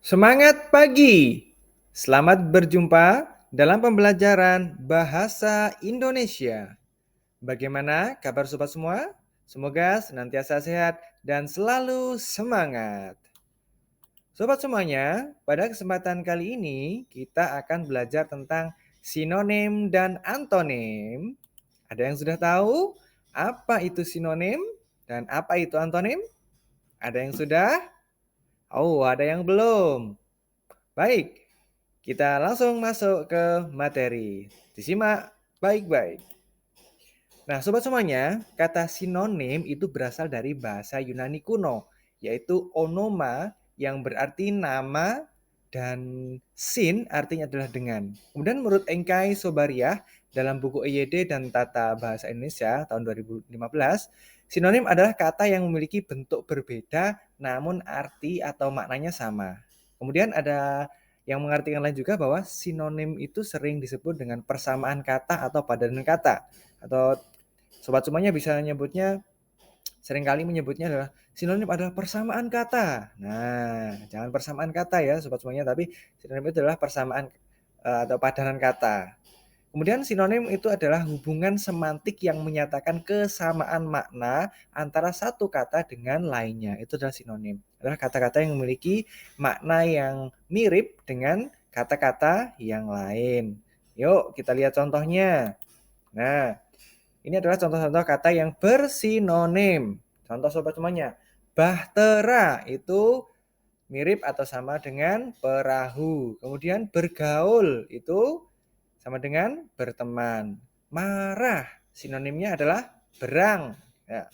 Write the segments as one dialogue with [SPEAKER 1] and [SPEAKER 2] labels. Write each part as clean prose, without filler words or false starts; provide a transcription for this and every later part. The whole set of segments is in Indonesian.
[SPEAKER 1] Semangat pagi! Selamat berjumpa dalam pembelajaran Bahasa Indonesia. Bagaimana kabar sobat semua? Semoga senantiasa sehat dan selalu semangat. Sobat semuanya, pada kesempatan kali ini kita akan belajar tentang sinonim dan antonim. Ada yang sudah tahu apa itu sinonim dan apa itu antonim? Ada yang sudah? Oh, ada yang belum. Baik, kita langsung masuk ke materi. Disimak baik-baik. Nah, sobat semuanya, kata sinonim itu berasal dari bahasa Yunani kuno, yaitu onoma yang berarti nama dan sin artinya adalah dengan. Kemudian menurut Engkai Sobariah dalam buku EYD dan Tata Bahasa Indonesia tahun 2015, sinonim adalah kata yang memiliki bentuk berbeda namun arti atau maknanya sama. Kemudian ada yang mengartikan lain juga bahwa sinonim itu sering disebut dengan persamaan kata atau padanan kata. Atau sobat semuanya bisa nyebutnya, seringkali menyebutnya adalah sinonim adalah persamaan kata. Nah, jangan persamaan kata ya sobat semuanya, tapi sinonim itu adalah persamaan atau padanan kata. Kemudian sinonim itu adalah hubungan semantik yang menyatakan kesamaan makna antara satu kata dengan lainnya. Itu adalah sinonim. Adalah kata-kata yang memiliki makna yang mirip dengan kata-kata yang lain. Yuk kita lihat contohnya. Nah, ini adalah contoh-contoh kata yang bersinonim. Contoh sobat semuanya. Bahtera itu mirip atau sama dengan perahu. Kemudian bergaul itu sama dengan berteman. Marah sinonimnya adalah berang. Ya.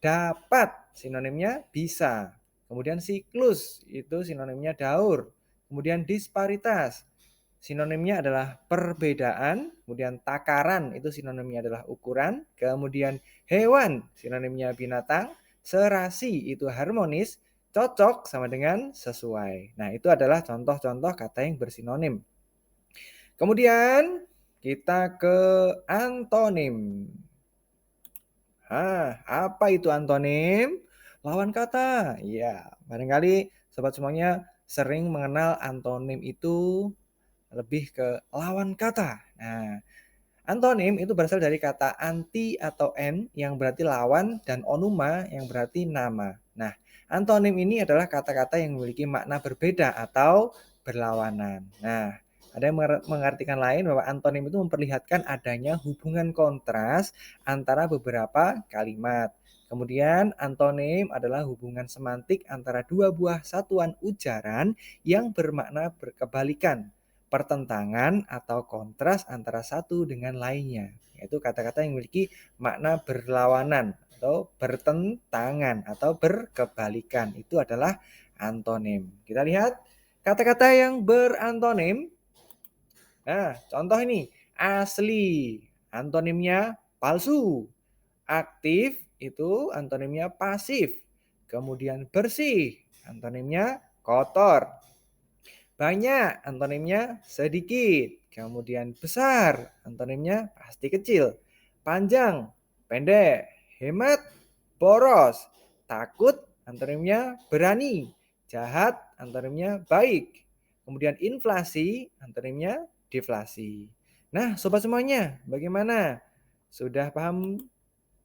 [SPEAKER 1] Dapat sinonimnya bisa. Kemudian siklus itu sinonimnya daur. Kemudian disparitas sinonimnya adalah perbedaan. Kemudian takaran itu sinonimnya adalah ukuran. Kemudian hewan sinonimnya binatang. Serasi itu harmonis. Cocok sama dengan sesuai. Nah, itu adalah contoh-contoh kata yang bersinonim. Kemudian kita ke antonim. Apa itu antonim? Lawan kata. Iya, barangkali sobat semuanya sering mengenal antonim itu lebih ke lawan kata. Nah, antonim itu berasal dari kata anti atau en yang berarti lawan dan onuma yang berarti nama. Nah, antonim ini adalah kata-kata yang memiliki makna berbeda atau berlawanan. Nah, ada yang mengartikan lain bahwa antonim itu memperlihatkan adanya hubungan kontras antara beberapa kalimat. Kemudian antonim adalah hubungan semantik antara dua buah satuan ujaran yang bermakna berkebalikan, pertentangan atau kontras antara satu dengan lainnya, yaitu kata-kata yang memiliki makna berlawanan atau bertentangan atau berkebalikan. Itu adalah antonim. Kita lihat kata-kata yang berantonim. Nah, contoh ini, asli, antonimnya palsu. Aktif itu antonimnya pasif. Kemudian bersih, antonimnya kotor. Banyak, antonimnya sedikit. Kemudian besar, antonimnya pasti kecil. Panjang, pendek. Hemat, boros. Takut, antonimnya berani. Jahat, antonimnya baik. Kemudian inflasi, antonimnya deflasi. Nah, sobat semuanya, bagaimana? Sudah paham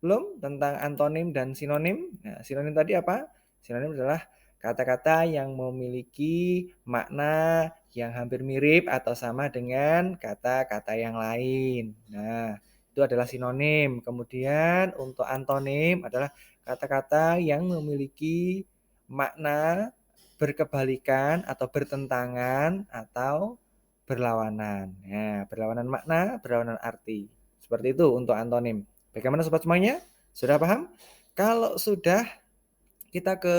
[SPEAKER 1] belum tentang antonim dan sinonim? Nah, sinonim tadi apa? Sinonim adalah kata-kata yang memiliki makna yang hampir mirip atau sama dengan kata-kata yang lain. Nah, itu adalah sinonim. Kemudian untuk antonim adalah kata-kata yang memiliki makna berkebalikan atau bertentangan atau berlawanan. Nah, berlawanan makna, berlawanan arti. Seperti itu untuk antonim. Bagaimana sobat semuanya? Sudah paham? Kalau sudah, kita ke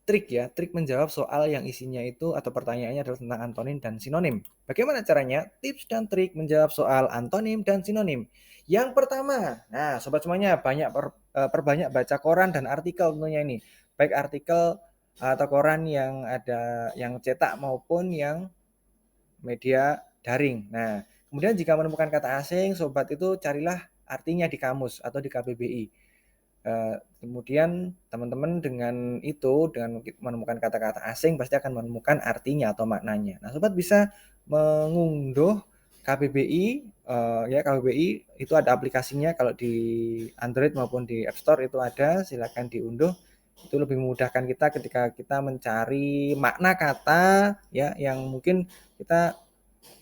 [SPEAKER 1] trik ya, trik menjawab soal yang isinya itu atau pertanyaannya adalah tentang antonim dan sinonim. Bagaimana caranya? Tips dan trik menjawab soal antonim dan sinonim. Yang pertama, nah sobat semuanya perbanyak baca koran dan artikel tentunya ini. Baik artikel atau koran yang ada yang cetak maupun yang media daring. Nah, kemudian jika menemukan kata asing, sobat itu carilah artinya di kamus atau di KBBI. Kemudian teman-teman dengan itu, dengan menemukan kata-kata asing pasti akan menemukan artinya atau maknanya. Nah, sobat bisa mengunduh KBBI, ya KBBI itu ada aplikasinya kalau di Android maupun di App Store itu ada, silakan diunduh. Itu lebih memudahkan kita ketika kita mencari makna kata ya yang mungkin kita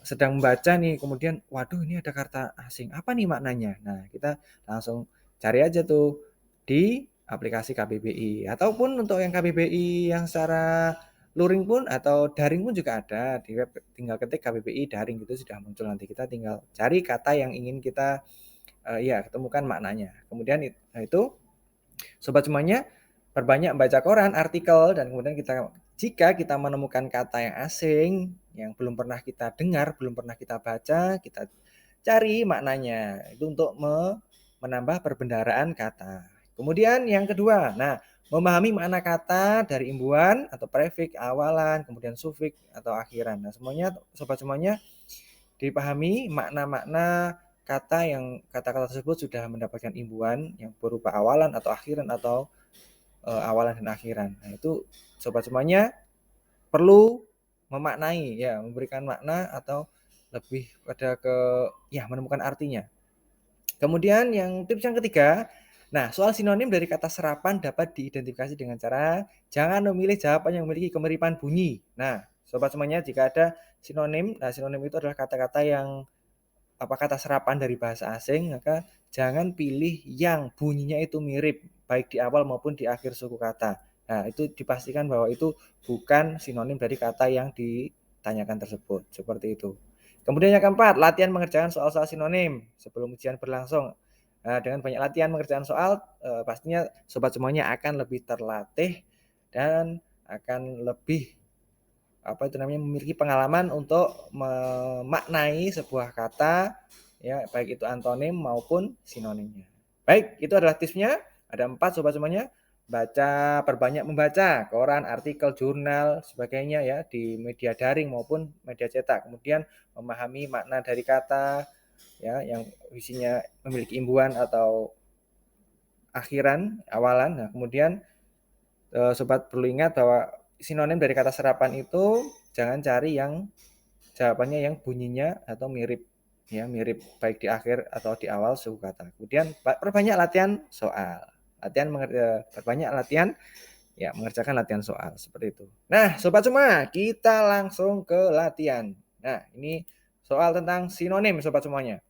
[SPEAKER 1] sedang membaca nih, kemudian waduh ini ada kata asing, apa nih maknanya? Nah, kita langsung cari aja tuh di aplikasi KBBI. Ataupun untuk yang KBBI yang secara luring pun atau daring pun juga ada di web, tinggal ketik KBBI daring gitu sudah muncul, nanti kita tinggal cari kata yang ingin kita ya ketemukan maknanya. Kemudian itu sobat semuanya perbanyak baca koran, artikel, dan kemudian jika kita menemukan kata yang asing yang belum pernah kita dengar, belum pernah kita baca, kita cari maknanya. Itu untuk menambah perbendaharaan kata. Kemudian yang kedua, nah, memahami makna kata dari imbuhan atau prefix, awalan, kemudian sufiks atau akhiran. Nah, sobat semuanya dipahami makna-makna kata yang kata-kata tersebut sudah mendapatkan imbuhan yang berupa awalan atau akhiran atau awalan dan akhiran. Nah, itu sobat semuanya perlu memaknai ya, memberikan makna atau lebih pada ke ya menemukan artinya. Kemudian tips yang ketiga, nah soal sinonim dari kata serapan dapat diidentifikasi dengan cara jangan memilih jawaban yang memiliki kemiripan bunyi. Nah, sobat semuanya jika ada sinonim, nah sinonim itu adalah kata-kata yang kata serapan dari bahasa asing, maka jangan pilih yang bunyinya itu mirip baik di awal maupun di akhir suku kata. Nah, itu dipastikan bahwa itu bukan sinonim dari kata yang ditanyakan tersebut. Seperti itu. Kemudian yang keempat, latihan mengerjakan soal-soal sinonim sebelum ujian berlangsung. Nah, dengan banyak latihan mengerjakan soal, pastinya sobat semuanya akan lebih terlatih dan akan lebih memiliki pengalaman untuk memaknai sebuah kata ya, baik itu antonim maupun sinonimnya. Baik, itu adalah tipsnya. Ada 4 sobat semuanya. Perbanyak membaca koran, artikel, jurnal, sebagainya ya di media daring maupun media cetak. Kemudian memahami makna dari kata ya yang isinya memiliki imbuhan atau akhiran, awalan. Nah, kemudian sobat perlu ingat bahwa sinonim dari kata serapan itu jangan cari yang jawabannya yang bunyinya atau mirip ya, mirip baik di akhir atau di awal suku kata. Kemudian perbanyak latihan soal. Perbanyak latihan ya mengerjakan latihan soal seperti itu. Nah, sobat semua, kita langsung ke latihan. Nah, ini soal tentang sinonim sobat semuanya.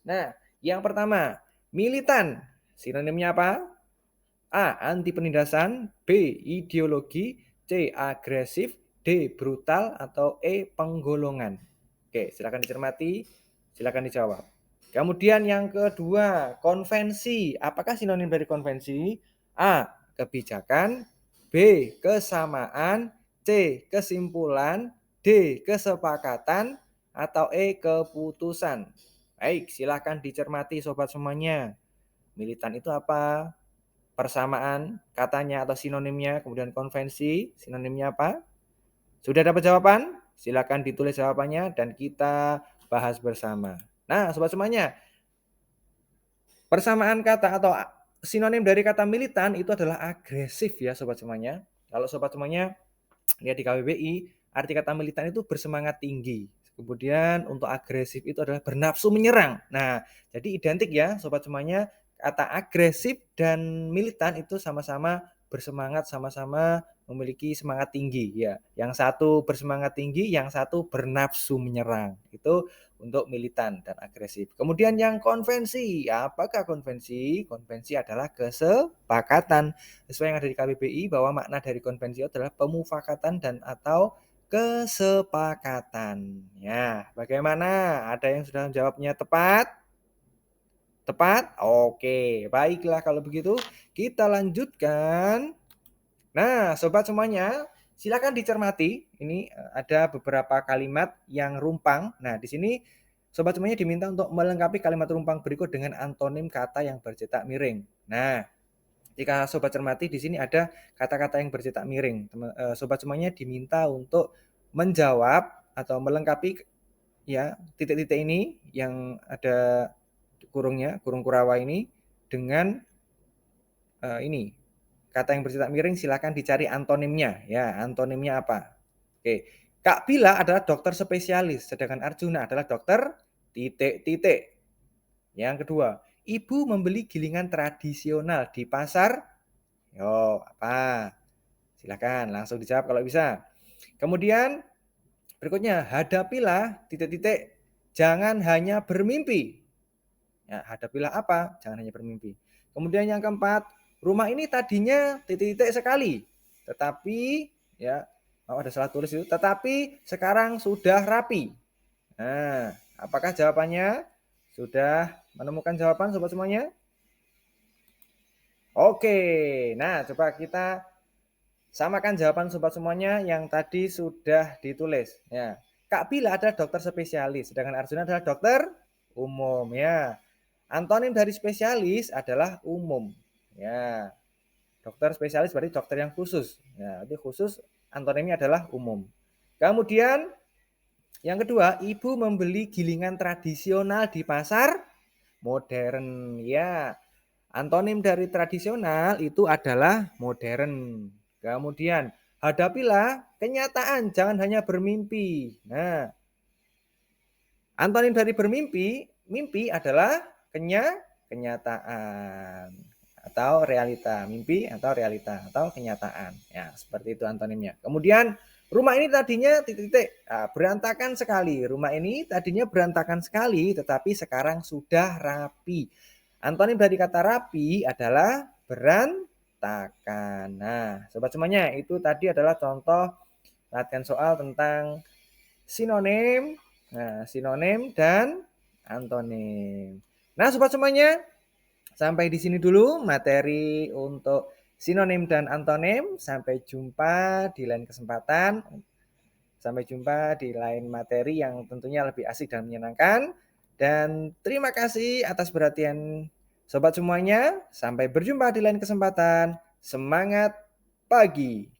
[SPEAKER 1] Nah, yang pertama, militan. Sinonimnya apa? A. Anti penindasan, B. Ideologi, C. Agresif, D. Brutal, atau E. Penggolongan. Oke, silakan dicermati, silakan dijawab. Kemudian yang kedua, konvensi. Apakah sinonim dari konvensi? A. Kebijakan, B. Kesamaan, C. Kesimpulan, D. Kesepakatan, atau E. Keputusan. Baik, silakan dicermati sobat semuanya. Militan itu apa? Persamaan katanya atau sinonimnya, kemudian konvensi, sinonimnya apa? Sudah dapat jawaban? Silakan ditulis jawabannya dan kita bahas bersama. Nah, sobat semuanya, persamaan kata atau sinonim dari kata militan itu adalah agresif ya sobat semuanya. Kalau sobat semuanya lihat di KBBI, arti kata militan itu bersemangat tinggi. Kemudian untuk agresif itu adalah bernafsu menyerang. Nah, jadi identik ya sobat semuanya, kata agresif dan militan itu sama-sama bersemangat, sama-sama memiliki semangat tinggi ya. Yang satu bersemangat tinggi, yang satu bernafsu menyerang. Itu untuk militan dan agresif. Kemudian yang konvensi, apakah konvensi? Konvensi adalah kesepakatan. Sesuai yang ada di KBBI bahwa makna dari konvensi adalah pemufakatan dan atau kesepakatan. Ya, bagaimana? Ada yang sudah menjawabnya tepat? Tepat? Oke, baiklah kalau begitu kita lanjutkan. Nah, sobat semuanya, silakan dicermati. Ini ada beberapa kalimat yang rumpang. Nah, di sini sobat semuanya diminta untuk melengkapi kalimat rumpang berikut dengan antonim kata yang bercetak miring. Nah, jika sobat cermati di sini ada kata-kata yang bercetak miring. Sobat semuanya diminta untuk menjawab atau melengkapi ya titik-titik ini yang ada kurungnya, kurung kurawa ini dengan ini, kata yang bercetak miring silakan dicari antonimnya ya, antonimnya apa. Oke, Kak Bila adalah dokter spesialis, sedangkan Arjuna adalah dokter titik titik. Yang kedua, ibu membeli gilingan tradisional di pasar. Yo, apa? Silakan langsung dijawab kalau bisa. Kemudian berikutnya, hadapilah titik-titik, jangan hanya bermimpi. Ya, hadapilah apa? Jangan hanya bermimpi. Kemudian yang keempat, rumah ini tadinya titik-titik sekali, tetapi ya, oh ada salah tulis itu, tetapi sekarang sudah rapi. Nah, apakah jawabannya? Sudah menemukan jawaban sobat semuanya? Oke, nah coba kita samakan jawaban sobat semuanya yang tadi sudah ditulis. Ya, Kak Bila adalah dokter spesialis, sedangkan Arjuna adalah dokter umum. Ya, antonim dari spesialis adalah umum. Ya, dokter spesialis berarti dokter yang khusus. Ya, itu khusus antonimnya adalah umum. Kemudian yang kedua, ibu membeli gilingan tradisional di pasar modern. Ya, antonim dari tradisional itu adalah modern. Kemudian, hadapilah kenyataan, jangan hanya bermimpi. Nah, antonim dari bermimpi, mimpi adalah kenyataan atau realita. Mimpi atau realita atau kenyataan. Ya, seperti itu antonimnya. Kemudian, rumah ini tadinya titik-titik berantakan sekali. Rumah ini tadinya berantakan sekali, tetapi sekarang sudah rapi. Antonim dari kata rapi adalah berantakan. Nah, sobat semuanya, itu tadi adalah contoh latihan soal tentang sinonim, sinonim dan antonim. Nah, sobat semuanya, sampai di sini dulu materi untuk sinonim dan antonim. Sampai jumpa di lain kesempatan. Sampai jumpa di lain materi yang tentunya lebih asik dan menyenangkan. Dan terima kasih atas perhatian sobat semuanya. Sampai berjumpa di lain kesempatan. Semangat pagi.